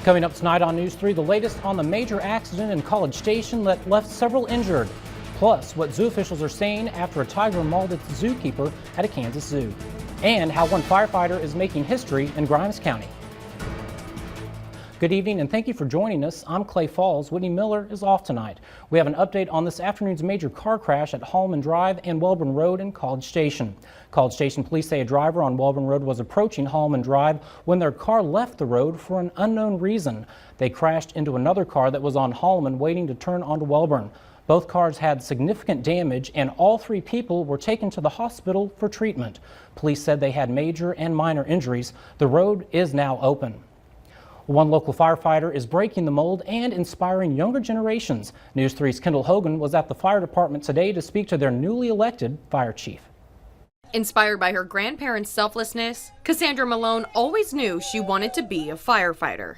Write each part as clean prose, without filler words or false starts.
Coming up tonight on News 3, the latest on the major accident in College Station that left several injured. Plus, what zoo officials are saying after a tiger mauled its zookeeper at a Kansas zoo. And how one firefighter is making history in Grimes County. Good evening and thank you for joining us. I'm Clay Falls. Whitney Miller is off tonight. We have an update on this afternoon's major car crash at Hallman Drive and Welborn Road in College Station. College Station police say a driver on Welborn Road was approaching Hallman Drive when their car left the road for an unknown reason. They crashed into another car that was on Hallman waiting to turn onto Welborn. Both cars had significant damage and all three people were taken to the hospital for treatment. Police said they had major and minor injuries. The road is now open. One local firefighter is breaking the mold and inspiring younger generations. News 3's Kendall Hogan was at the fire department today to speak to their newly elected fire chief. Inspired by her grandparents' selflessness, Cassandra Malone always knew she wanted to be a firefighter.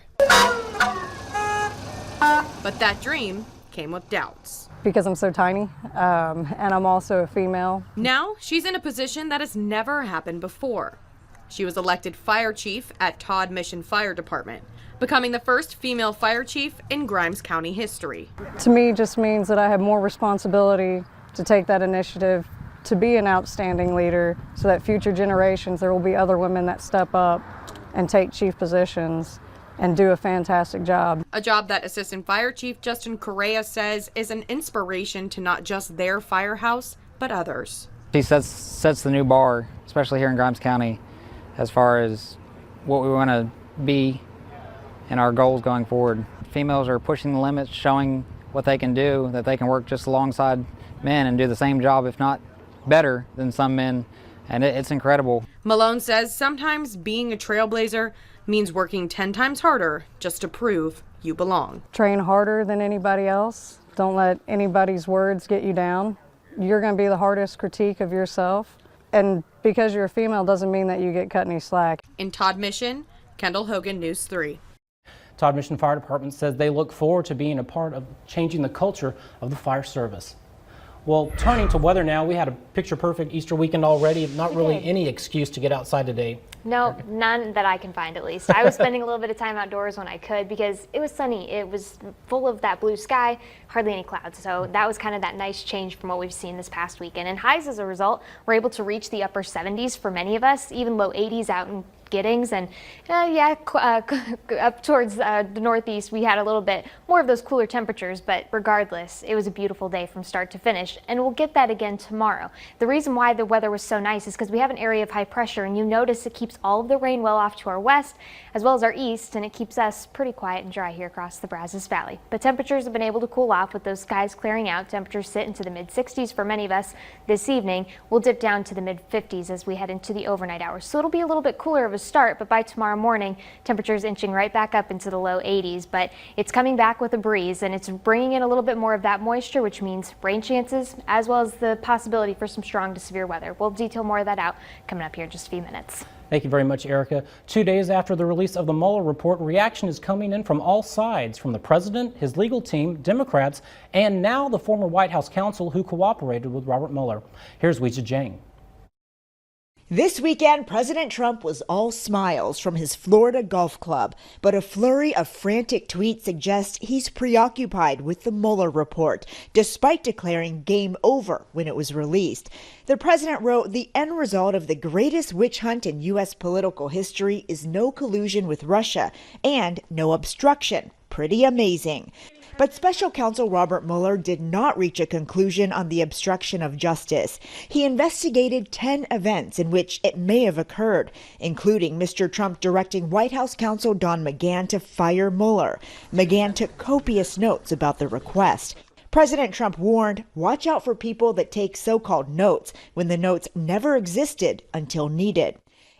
But that dream came with doubts. Because I'm so tiny, and I'm also a female. Now she's in a position that has never happened before. She was elected fire chief at Todd Mission Fire Department, becoming the first female fire chief in Grimes County history. To me, it just means that I have more responsibility to take that initiative, to be an outstanding leader, so that future generations, there will be other women that step up and take chief positions and do a fantastic job. A job that Assistant Fire Chief Justin Correa says is an inspiration to not just their firehouse, but others. She sets the new bar, especially here in Grimes County, as far as what we want to be and our goals going forward. Females are pushing the limits, showing what they can do, that they can work just alongside men and do the same job, if not better than some men, and it's incredible. Malone says sometimes being a trailblazer means working 10 times harder just to prove you belong. Train harder than anybody else. Don't let anybody's words get you down. You're going to be the hardest critique of yourself. And because you're a female doesn't mean that you get cut any slack. In Todd Mission, Kendall Hogan, News 3. Todd Mission Fire Department says they look forward to being a part of changing the culture of the fire service. Well, turning to weather now, we had a picture-perfect Easter weekend already. Not really any excuse to get outside today. No, none that I can find at least. I was spending a little bit of time outdoors when I could because it was sunny. It was full of that blue sky, hardly any clouds. So that was kind of that nice change from what we've seen this past weekend. And highs as a result were able to reach the upper 70s for many of us, even low 80s out in Giddings, and up towards the northeast we had a little bit more of those cooler temperatures, but regardless it was a beautiful day from start to finish, and we'll get that again tomorrow. The reason why the weather was so nice is because we have an area of high pressure, and you notice it keeps all of the rain well off to our west as well as our east, and it keeps us pretty quiet and dry here across the Brazos Valley. But temperatures have been able to cool off with those skies clearing out. Temperatures sit into the mid 60s for many of us this evening. We'll dip down to the mid 50s as we head into the overnight hours, so it'll be a little bit cooler of a start, but by tomorrow morning temperatures inching right back up into the low 80s. But it's coming back with a breeze, and it's bringing in a little bit more of that moisture, which means rain chances as well as the possibility for some strong to severe weather. We'll detail more of that out coming up here in just a few minutes. Thank you very much, Erica. 2 days after the release of the Mueller report, reaction is coming in from all sides, from the president, his legal team, Democrats, and now the former White House counsel who cooperated with Robert Mueller. Here's Weijia Jiang. This weekend, President Trump was all smiles from his Florida golf club, but a flurry of frantic tweets suggest he's preoccupied with the Mueller report, despite declaring game over when it was released. The president wrote, "The end result of the greatest witch hunt in U.S. political history is no collusion with Russia and no obstruction. Pretty amazing." But special counsel Robert Mueller did not reach a conclusion on the obstruction of justice. He investigated 10 events in which it may have occurred, including Mr. Trump directing White House counsel Don McGahn to fire Mueller. McGahn took copious notes about the request. President Trump warned, watch out for people that take so-called notes when the notes never existed until needed.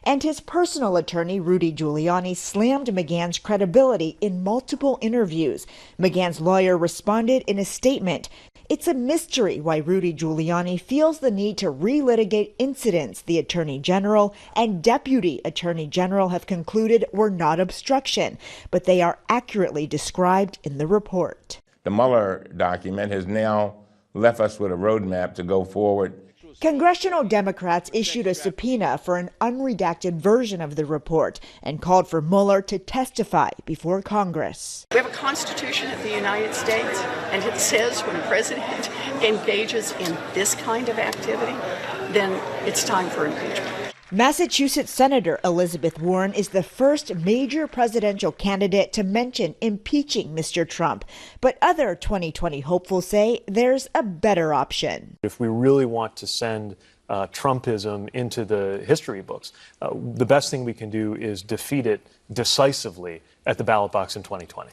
And his personal attorney, Rudy Giuliani, slammed McGahn's credibility in multiple interviews. McGahn's lawyer responded in a statement, "It's a mystery why Rudy Giuliani feels the need to relitigate incidents the Attorney General and Deputy Attorney General have concluded were not obstruction, but they are accurately described in the report." The Mueller document has now left us with a roadmap to go forward Congressional Democrats issued a subpoena for an unredacted version of the report and called for Mueller to testify before Congress. We have a Constitution of the United States, and it says when a president engages in this kind of activity, then it's time for impeachment. Massachusetts Senator Elizabeth Warren is the first major presidential candidate to mention impeaching Mr. Trump. But other 2020 hopefuls say there's a better option. If we really want to send Trumpism into the history books, the best thing we can do is defeat it decisively at the ballot box in 2020.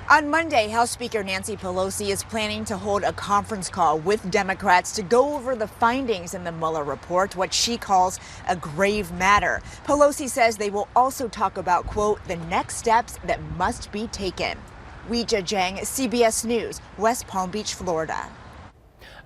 On Monday, House Speaker Nancy Pelosi is planning to hold a conference call with Democrats to go over the findings in the Mueller report, what she calls a grave matter. Pelosi says they will also talk about, quote, the next steps that must be taken. Weijia Zhang, CBS News, West Palm Beach, Florida.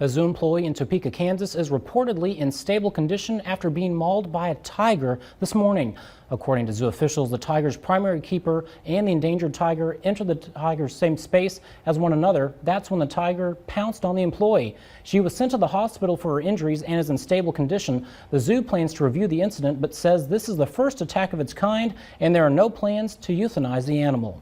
A zoo employee in Topeka, Kansas is reportedly in stable condition after being mauled by a tiger this morning. According to zoo officials, the tiger's primary keeper and the endangered tiger entered the tiger's same space as one another. That's when the tiger pounced on the employee. She was sent to the hospital for her injuries and is in stable condition. The zoo plans to review the incident but says this is the first attack of its kind and there are no plans to euthanize the animal.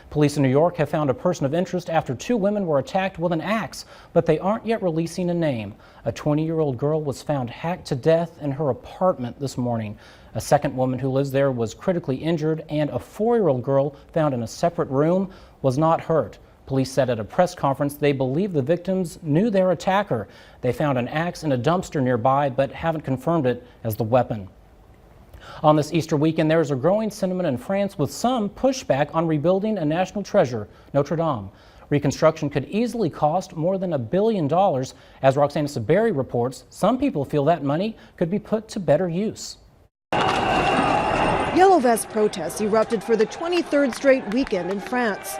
Police in New York have found a person of interest after 2 women were attacked with an axe, but they aren't yet releasing a name. A 20-year-old girl was found hacked to death in her apartment this morning. A second woman who lives there was critically injured, and a 4-year-old girl found in a separate room was not hurt. Police said at a press conference they believe the victims knew their attacker. They found an axe in a dumpster nearby, but haven't confirmed it as the weapon. On this Easter weekend, there is a growing sentiment in France with some pushback on rebuilding a national treasure, Notre Dame. Reconstruction could easily cost more than $1 billion. As Roxana Saberi reports, some people feel that money could be put to better use. Yellow vest protests erupted for the 23rd straight weekend in France,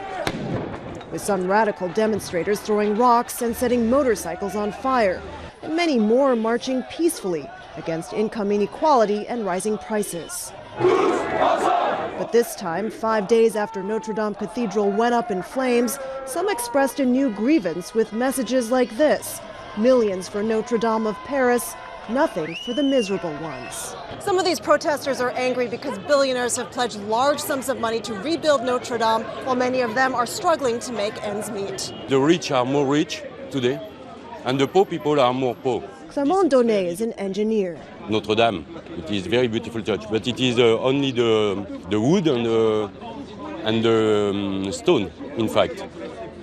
with some radical demonstrators throwing rocks and setting motorcycles on fire, and many more marching peacefully against income inequality and rising prices. But this time, 5 days after Notre Dame Cathedral went up in flames, some expressed a new grievance with messages like this: millions for Notre Dame of Paris, nothing for the miserable ones. Some of these protesters are angry because billionaires have pledged large sums of money to rebuild Notre Dame, while many of them are struggling to make ends meet. The rich are more rich today, and the poor people are more poor. Clement Donnet is an engineer. Notre Dame, it is a very beautiful church, but it is only the wood and the stone, in fact.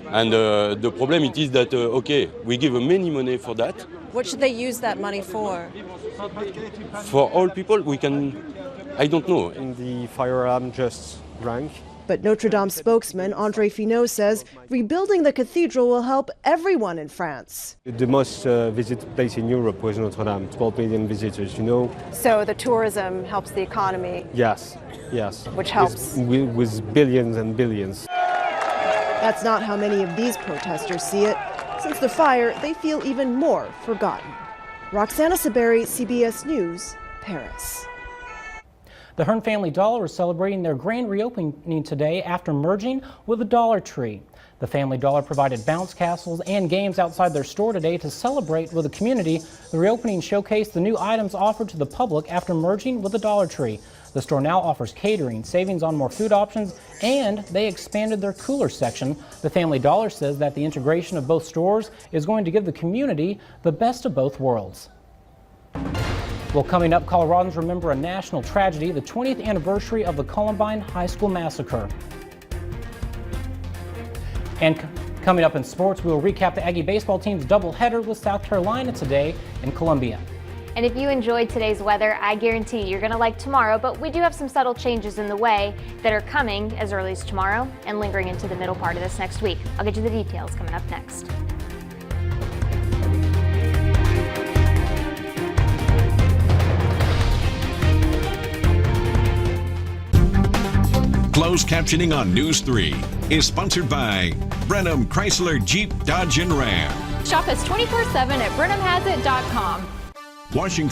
And the problem it is that, okay, we give many money for that. What should they use that money for? For all people, we can, I don't know. The fire alarm just rang. But Notre Dame spokesman André Finot says rebuilding the cathedral will help everyone in France. The most visited place in Europe was Notre Dame, 12 million visitors, you know. So the tourism helps the economy? Yes, yes. Which helps? With billions and billions. That's not how many of these protesters see it. Since the fire, they feel even more forgotten. Roxana Saberi, CBS News, Paris. The Hearn Family Dollar is celebrating their grand reopening today after merging with the Dollar Tree. The Family Dollar provided bounce castles and games outside their store today to celebrate with the community. The reopening showcased the new items offered to the public after merging with the Dollar Tree. The store now offers catering, savings on more food options, and they expanded their cooler section. The Family Dollar says that the integration of both stores is going to give the community the best of both worlds. Well, coming up, Coloradans remember a national tragedy, the 20th anniversary of the Columbine High School Massacre. And coming up in sports, we will recap the Aggie baseball team's doubleheader with South Carolina today in Columbia. And if you enjoyed today's weather, I guarantee you're going to like tomorrow, but we do have some subtle changes in the way that are coming as early as tomorrow and lingering into the middle part of this next week. I'll get you the details coming up next. Closed captioning on News 3 is sponsored by Brenham Chrysler Jeep Dodge and Ram. Shop us 24/7 at BrenhamHasIt.com. Washington